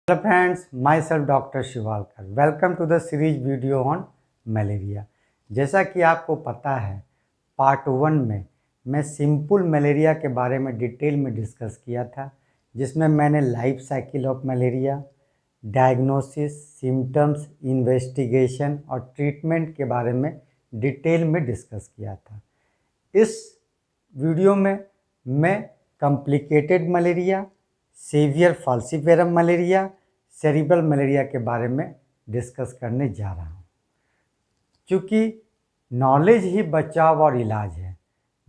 Hello friends, myself doctor Shivalkar. Welcome to the series video on malaria. जैसा कि आपको पता है, पार्ट 1 में मैं सिंपल मलेरिया के बारे में डिटेल में डिस्कस किया था, जिसमें मैंने life cycle of malaria, diagnosis, symptoms, investigation और ट्रीटमेंट के बारे में डिटेल में डिस्कस किया था। इस वीडियो में मैं complicated malaria, severe falciparum malaria, cerebral malaria के बारे में डिस्कस करने जा रहा हूँ। क्योंकि नॉलेज ही बचाव और इलाज है।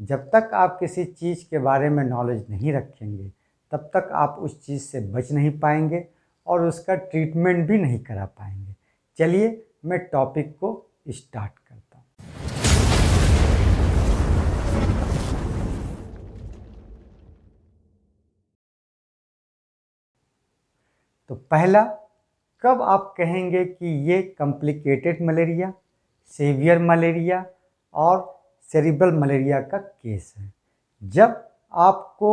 जब तक आप किसी चीज़ के बारे में नॉलेज नहीं रखेंगे, तब तक आप उस चीज़ से बच नहीं पाएंगे और उसका ट्रीटमेंट भी नहीं करा पाएंगे। चलिए मैं टॉपिक को स्टार्ट करता हूँ। तो पहला, कब आप कहेंगे कि ये कॉम्प्लिकेटेड मलेरिया, सेवियर मलेरिया और सेरिब्रल मलेरिया का केस है? जब आपको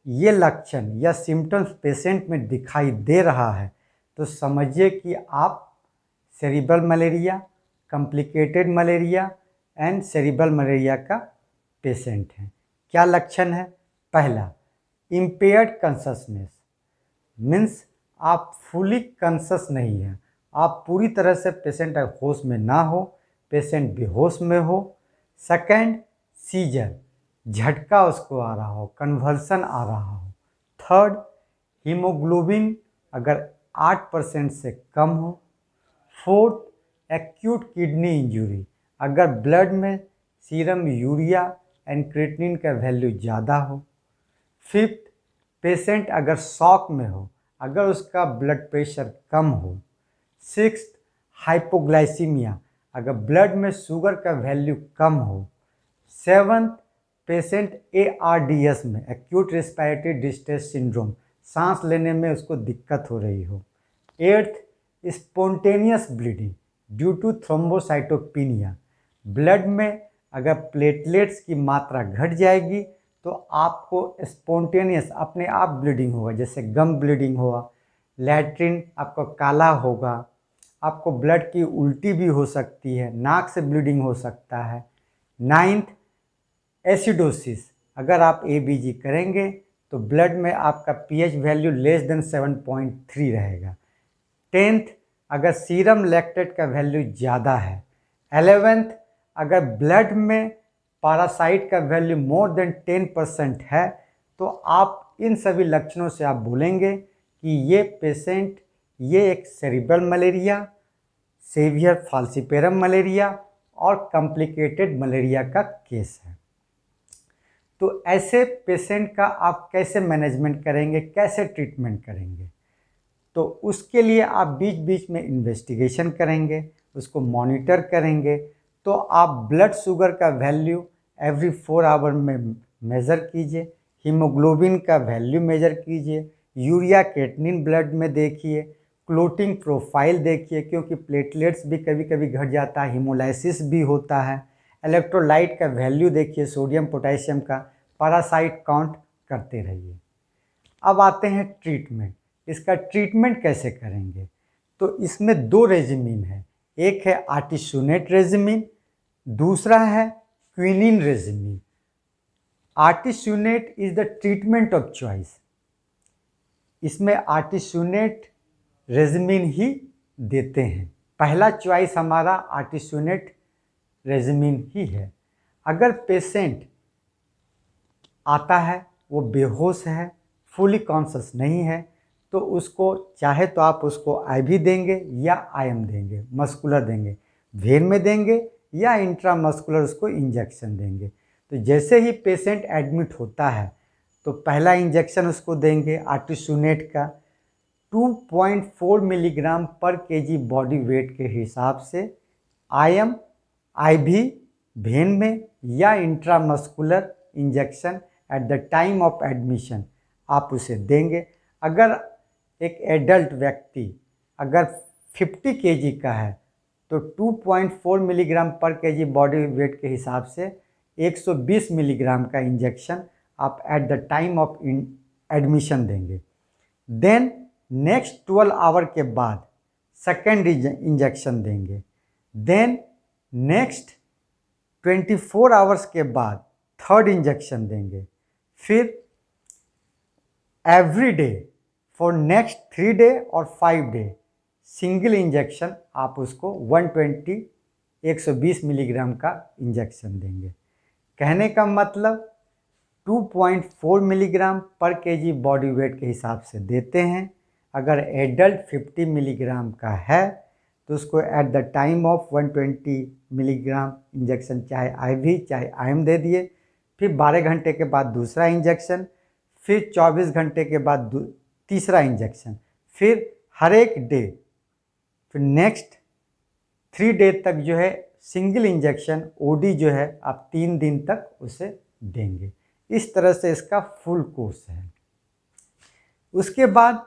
ये लक्षण या सिम्टम्स पेशेंट में दिखाई दे रहा है तो समझिए कि आप cerebral malaria, complicated malaria and cerebral malaria का पेशेंट हैं। क्या लक्षण है? पहला, इम्पेयर्ड कॉन्शसनेस, मीन्स आप फुली कॉन्शस नहीं हैं, आप पूरी तरह से पेशेंट होश में ना हो, पेशेंट बेहोश में हो। सेकंड, सीजर, झटका उसको आ रहा हो, कन्वर्सन आ रहा हो। थर्ड, हीमोग्लोबिन अगर 8% से कम हो। फोर्थ, एक्यूट किडनी इंजरी, अगर ब्लड में सीरम यूरिया एंड क्रिएटिनिन का वैल्यू ज़्यादा हो। फिफ्थ, पेशेंट अगर शॉक में हो, अगर उसका ब्लड प्रेशर कम हो। सिक्स्थ, हाइपोग्लाइसीमिया, अगर ब्लड में शुगर का वैल्यू कम हो। सेवन्थ, पेशेंट ARDS में, एक्यूट रेस्पिरेटरी डिस्ट्रेस सिंड्रोम, सांस लेने में उसको दिक्कत हो रही हो। Eighth, spontaneous bleeding due to thrombocytopenia, blood में अगर प्लेटलेट्स की मात्रा घट जाएगी तो आपको स्पॉन्टेनियस अपने आप ब्लीडिंग होगा, जैसे गम ब्लीडिंग हुआ, लैट्रिन आपको काला होगा, आपको ब्लड की उल्टी भी हो सकती है, नाक से ब्लीडिंग हो सकता है। नाइन्थ, एसिडोसिस, अगर आप ABG करेंगे तो ब्लड में आपका pH वैल्यू लेस देन 7.3 रहेगा। 10th, अगर सीरम लैक्टेट का वैल्यू ज़्यादा है। 11th, अगर ब्लड में पैरासाइट का वैल्यू मोर देन 10% है तो आप इन सभी लक्षणों से आप बोलेंगे कि ये पेशेंट ये एक cerebral malaria, severe falciparum malaria और कॉम्प्लिकेटेड मलेरिया का केस है। तो ऐसे पेशेंट का आप कैसे मैनेजमेंट करेंगे, कैसे ट्रीटमेंट करेंगे? तो उसके लिए आप बीच बीच में इन्वेस्टिगेशन करेंगे, उसको मॉनिटर करेंगे। तो आप ब्लड शुगर का वैल्यू एवरी 4 आवर में मेज़र कीजिए, हीमोग्लोबिन का वैल्यू मेज़र कीजिए, यूरिया क्रिएटिनिन ब्लड में देखिए, क्लोटिंग प्रोफाइल देखिए, क्योंकि प्लेटलेट्स भी कभी कभी घट जाता है, हीमोलाइसिस भी होता है। इलेक्ट्रोलाइट का वैल्यू देखिए, सोडियम पोटेशियम का, पैरासाइट काउंट करते रहिए। अब आते हैं ट्रीटमेंट। इसका ट्रीटमेंट कैसे करेंगे? तो इसमें 2 रेजिमिन है, एक है आर्टिसोनेट रेजिमिन, दूसरा है quinine regimen. Artesunate is the treatment of choice. इसमें आर्टिसोनेट रेजिमिन ही देते हैं। पहला चॉइस हमारा आर्टिसोनेट रेजिमिन ही है। अगर पेशेंट आता है, वो बेहोश है, फुली कॉन्शस नहीं है, तो उसको चाहे तो आप उसको IV देंगे या IM देंगे, मस्कुलर देंगे, वेन में देंगे या इंट्रामस्कुलर उसको इंजेक्शन देंगे। तो जैसे ही पेशेंट एडमिट होता है तो पहला इंजेक्शन उसको देंगे आर्टिसोनेट का 2.4 मिलीग्राम पर kg बॉडी वेट के हिसाब से, IM, IV वेन में या intramuscular injection at the time of admission आप उसे देंगे। अगर एक एडल्ट व्यक्ति अगर 50 kg का है तो 2.4 मिलीग्राम पर kg बॉडी वेट के हिसाब से 120 मिलीग्राम का इंजेक्शन आप at the time of admission देंगे। देन नेक्स्ट 12 आवर के बाद सेकेंड इंजेक्शन देंगे, देन नेक्स्ट 24 आवर्स के बाद थर्ड इंजेक्शन देंगे, फिर every day for next 3 day और 5 डे सिंगल इंजेक्शन आप उसको 120 मिलीग्राम का इंजेक्शन देंगे। कहने का मतलब 2.4 मिलीग्राम पर केजी बॉडी वेट के हिसाब से देते हैं। अगर एडल्ट 50 मिलीग्राम का है तो उसको at the time of 120 milligram injection चाहे आईवी चाहे आईएम दे दिए, फिर 12 घंटे के बाद दूसरा इंजेक्शन, फिर 24 घंटे के बाद तीसरा इंजेक्शन, फिर हर एक डे, फिर नेक्स्ट 3 डे तक जो है सिंगल इंजेक्शन ओडी जो है आप 3 दिन तक उसे देंगे। इस तरह से इसका फुल कोर्स है। उसके बाद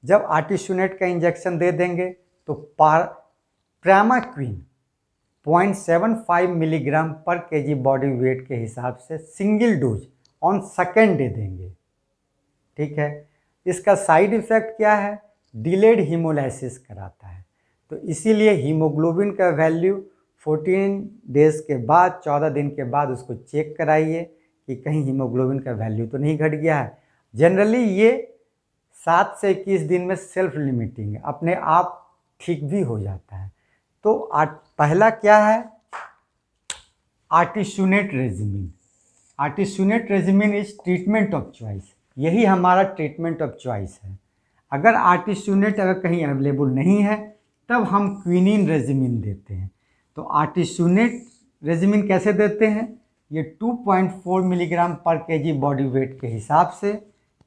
जब आर्टिसुनेट का इंजेक्शन दे देंगे तो प्रामाक्विन 0.75 मिलीग्राम पर केजी बॉडी वेट के हिसाब से single dose on second day देंगे। ठीक है, इसका साइड इफ़ेक्ट क्या है? डिलेड हीमोलाइसिस कराता है, तो इसीलिए हीमोग्लोबिन का वैल्यू 14 डेज़ के बाद 14 दिन के बाद उसको चेक कराइए कि कहीं हीमोग्लोबिन का वैल्यू तो नहीं घट गया है। जनरली ये 7 से 21 दिन में सेल्फ लिमिटिंग है, अपने आप ठीक भी हो जाता है। तो पहला क्या है? Artesunate रेजिमिन। Artesunate रेजिमिन is treatment of choice, यही हमारा ट्रीटमेंट ऑफ चॉइस है। अगर आर्टिसुनेट अगर कहीं अवेलेबल नहीं है तब हम क्विनिन रेजिमिन देते हैं। तो आर्टिसुनेट रेजिमिन कैसे देते हैं? ये 2.4 मिलीग्राम पर केजी बॉडी वेट के हिसाब से,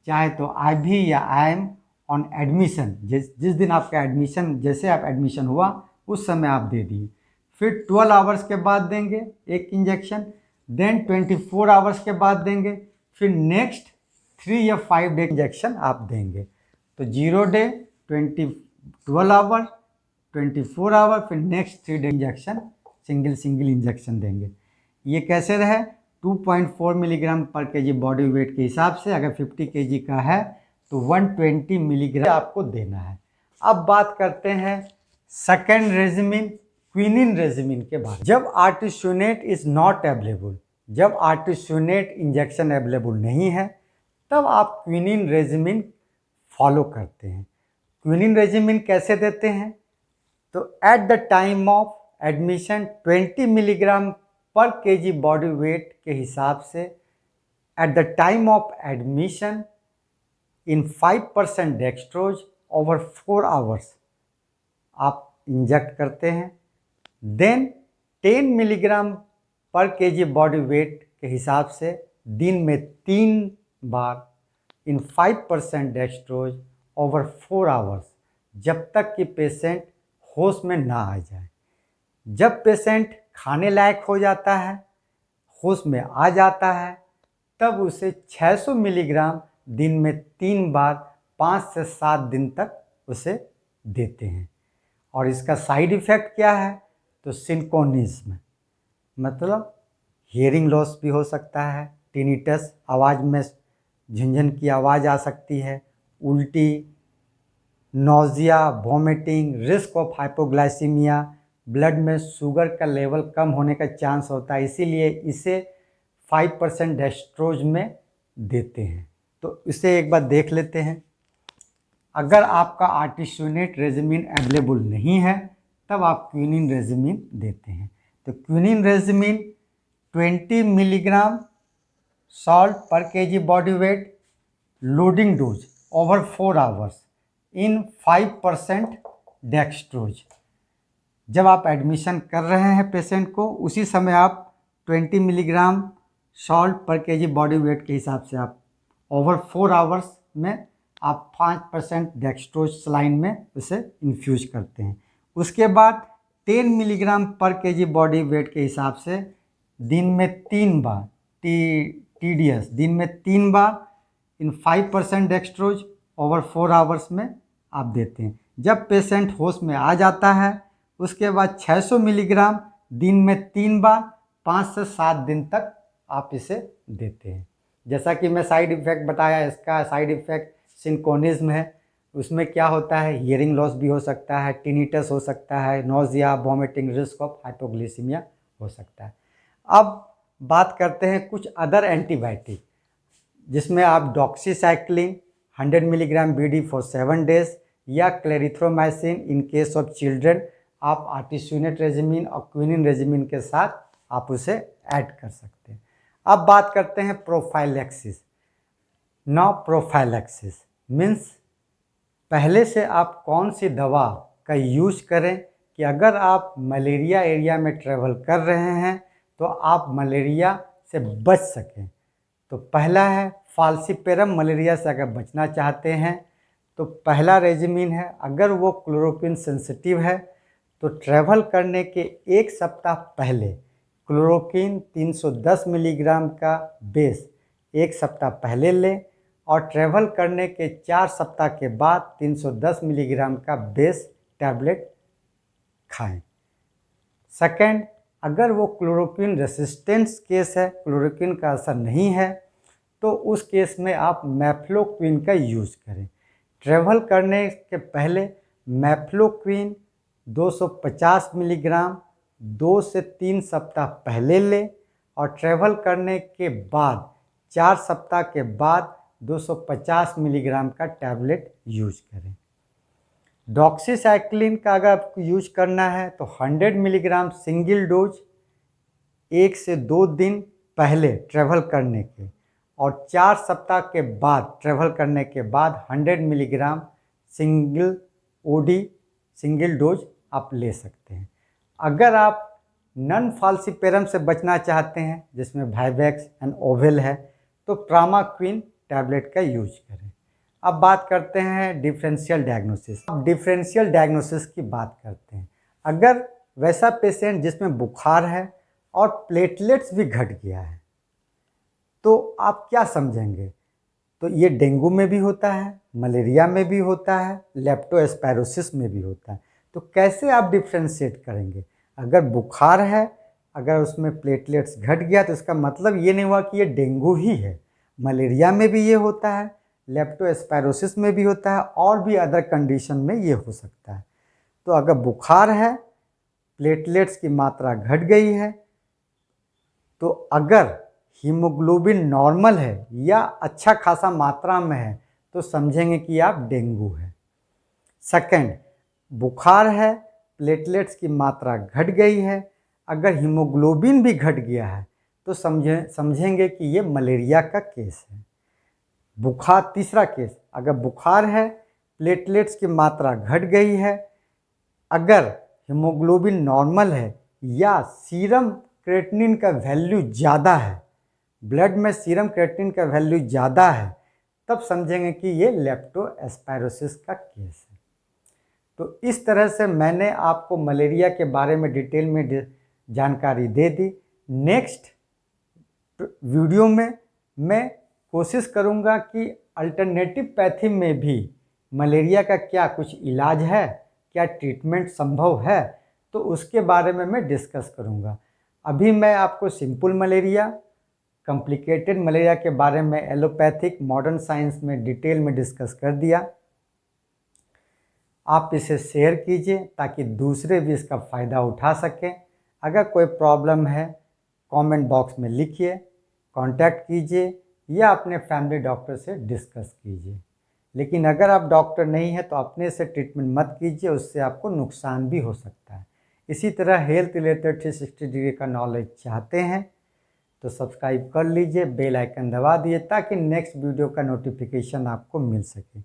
चाहे तो आईवी या आईएम ऑन एडमिशन, जिस दिन आपका एडमिशन, जैसे आप एडमिशन हुआ उस समय आप दे दिए, फिर 12 आवर्स के बाद देंगे एक इंजेक्शन, देन 24 आवर्स के बाद देंगे, फिर नेक्स्ट 3 या 5 डे इंजेक्शन आप देंगे। तो 0 डे, 12 आवर, 24 आवर, फिर next 3 day injection single injection देंगे। ये कैसे रहे? 2.4 मिलीग्राम पर केजी बॉडी वेट के हिसाब से, अगर 50 केजी का है तो 120 मिलीग्राम आपको देना है। अब बात करते हैं सेकेंड रेजिमिन, क्विनिन रेजिमिन के बारे में। जब आर्टिसुनेट इज़ नॉट अवेलेबल, जब आर्टिसुनेट इंजेक्शन अवेलेबल नहीं है तब आप क्विनिन रेजिमिन फॉलो करते हैं। क्विनिन रेजिमिन कैसे देते हैं? तो at the time of admission 20 milligram पर केजी बॉडी वेट के हिसाब से, at the time of admission in 5% dextrose over 4 hours आप इंजेक्ट करते हैं। देन 10 मिलीग्राम पर केजी बॉडी वेट के हिसाब से दिन में 3 बार इन 5% डेक्सट्रोज ओवर 4 आवर्स, जब तक कि पेशेंट होश में ना आ जाए। जब पेशेंट खाने लायक हो जाता है, होश में आ जाता है, तब उसे 600 मिलीग्राम दिन में 3 बार 5 से 7 दिन तक उसे देते हैं। और इसका साइड इफ़ेक्ट क्या है? तो सिंकोनिज्म, मतलब हियरिंग लॉस भी हो सकता है, टिनिटस, आवाज़ में झुंझुन की आवाज़ आ सकती है, उल्टी, nausea, vomiting, risk of hypoglycaemia, blood में शुगर का लेवल कम होने का चांस होता है, इसीलिए इसे 5% डेक्सट्रोज में देते हैं। तो इसे एक बार देख लेते हैं। अगर आपका आर्टिसुनेट रेजिमिन अवेलेबल नहीं है तब आप क्विनिन रेजिमिन देते हैं। तो क्विनिन रेजिमिन 20 मिलीग्राम सॉल्ट पर KG body weight, loading dose over 4 hours in 5% dextrose. जब आप एडमिशन कर रहे हैं पेशेंट को, उसी समय आप 20 मिलीग्राम सॉल्ट पर केजी बॉडी वेट के हिसाब से आप ओवर 4 आवर्स में आप 5% डेक्सट्रोज सलाइन में उसे इन्फ्यूज करते हैं। उसके बाद 10 मिलीग्राम पर केजी बॉडी वेट के हिसाब से दिन में 3 बार, TDS, दिन में 3 बार इन 5% डेक्सट्रोज ओवर 4 आवर्स में आप देते हैं। जब पेशेंट होश में आ जाता है, उसके बाद 600 मिलीग्राम दिन में 3 बार 5 से 7 दिन तक आप इसे देते हैं। जैसा कि मैं साइड इफ़ेक्ट बताया, इसका साइड इफ़ेक्ट सिंकोनिज्म है, उसमें क्या होता है, हियरिंग लॉस भी हो सकता है, टिनिटस हो सकता है, नोजिया, वॉमिटिंग, रिस्क ऑफ हाइपोग्लिसीमिया हो सकता है। अब बात करते हैं कुछ अदर एंटीबायोटिक, जिसमें आप doxycycline 100 milligram BD for 7 days या clarithromycin in case of children आप आर्टिसुनेट रेजिमिन और क्विनिन रेजिमिन के साथ आप उसे ऐड कर सकते हैं। अब बात करते हैं प्रोफाइलैक्सिस। नाउ प्रोफाइलैक्सिस मीन्स पहले से आप कौन सी दवा का यूज करें कि अगर आप मलेरिया एरिया में ट्रैवल कर रहे हैं तो आप मलेरिया से बच सकें। तो पहला है फाल्सीपेरम मलेरिया से अगर बचना चाहते हैं तो पहला रेजिमिन है, अगर वो क्लोरोक्विन सेंसिटिव है तो ट्रैवल करने के 1 सप्ताह पहले क्लोरोक्विन 310 मिलीग्राम का बेस 1 सप्ताह पहले लें और ट्रैवल करने के 4 सप्ताह के बाद 310 मिलीग्राम का बेस टैबलेट खाएं। सेकेंड, अगर वो क्लोरोक्विन रेसिस्टेंस केस है, क्लोरोक्विन का असर नहीं है, तो उस केस में आप मैफ्लोक्विन का यूज़ करें। ट्रैवल करने के पहले मैफ्लोक्विन 250 मिलीग्राम 2 से 3 सप्ताह पहले लें और ट्रैवल करने के बाद 4 सप्ताह के बाद 250 मिलीग्राम का टैबलेट यूज करें। डॉक्सीसाइक्लिन का अगर आपको यूज करना है तो 100 मिलीग्राम सिंगल डोज 1 से 2 दिन पहले ट्रैवल करने के और 4 सप्ताह के बाद ट्रैवल करने के बाद 100 milligram single OD single dose आप ले सकते हैं। अगर आप नॉन फाल्सीपेरम से बचना चाहते हैं जिसमें वाइवेक्स एंड ओवेल है तो ट्रामाक्विन टैबलेट का यूज करें। अब बात करते हैं डिफरेंशियल डायग्नोसिस। अब डिफरेंशियल डायग्नोसिस की बात करते हैं। अगर वैसा पेशेंट जिसमें बुखार है और प्लेटलेट्स भी घट गया है तो आप क्या समझेंगे? तो ये डेंगू में भी होता है, मलेरिया में भी होता है, लेप्टोस्पायरोसिस में भी होता है। तो कैसे आप डिफ्रेंशिएट करेंगे? अगर बुखार है, अगर उसमें प्लेटलेट्स घट गया तो इसका मतलब ये नहीं हुआ कि ये डेंगू ही है। मलेरिया में भी ये होता है, लेप्टोस्पायरोसिस में भी होता है और भी अदर कंडीशन में ये हो सकता है। तो अगर बुखार है, प्लेटलेट्स की मात्रा घट गई है, तो अगर हीमोग्लोबिन नॉर्मल है या अच्छा खासा मात्रा में है तो समझेंगे कि आप डेंगू है। सेकंड, बुखार है, प्लेटलेट्स की मात्रा घट गई है, अगर हीमोग्लोबिन भी घट गया है तो समझेंगे कि ये मलेरिया का केस है। बुखार, तीसरा केस, अगर बुखार है, प्लेटलेट्स की मात्रा घट गई है, अगर हीमोग्लोबिन नॉर्मल है या सीरम क्रेटिनिन का वैल्यू ज़्यादा है, ब्लड में सीरम क्रेटिनिन का वैल्यू ज़्यादा है, तब समझेंगे कि ये लेप्टोस्पायरोसिस का केस है। तो इस तरह से मैंने आपको मलेरिया के बारे में डिटेल में जानकारी दे दी। नेक्स्ट वीडियो में मैं कोशिश करूंगा कि अल्टरनेटिव पैथी में भी मलेरिया का क्या कुछ इलाज है, क्या ट्रीटमेंट संभव है, तो उसके बारे में मैं डिस्कस करूंगा। अभी मैं आपको सिंपल मलेरिया, कॉम्प्लिकेटेड मलेरिया के बारे में एलोपैथिक मॉडर्न साइंस में डिटेल में डिस्कस कर दिया। आप इसे शेयर कीजिए ताकि दूसरे भी इसका फ़ायदा उठा सकें। अगर कोई प्रॉब्लम है कमेंट बॉक्स में लिखिए, कांटेक्ट कीजिए या अपने फैमिली डॉक्टर से डिस्कस कीजिए। लेकिन अगर आप डॉक्टर नहीं हैं तो अपने से ट्रीटमेंट मत कीजिए, उससे आपको नुकसान भी हो सकता है। इसी तरह हेल्थ रिलेटेड 360 डिग्री का नॉलेज चाहते हैं तो सब्सक्राइब कर लीजिए, बेल आइकन दबा दिए ताकि नेक्स्ट वीडियो का नोटिफिकेशन आपको मिल सके।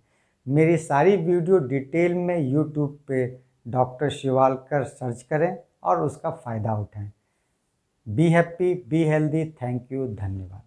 मेरी सारी वीडियो डिटेल में यूट्यूब पे डॉक्टर शिवालकर सर्च करें और उसका फ़ायदा उठाएं। Be happy, be healthy. Thank you, धन्यवाद।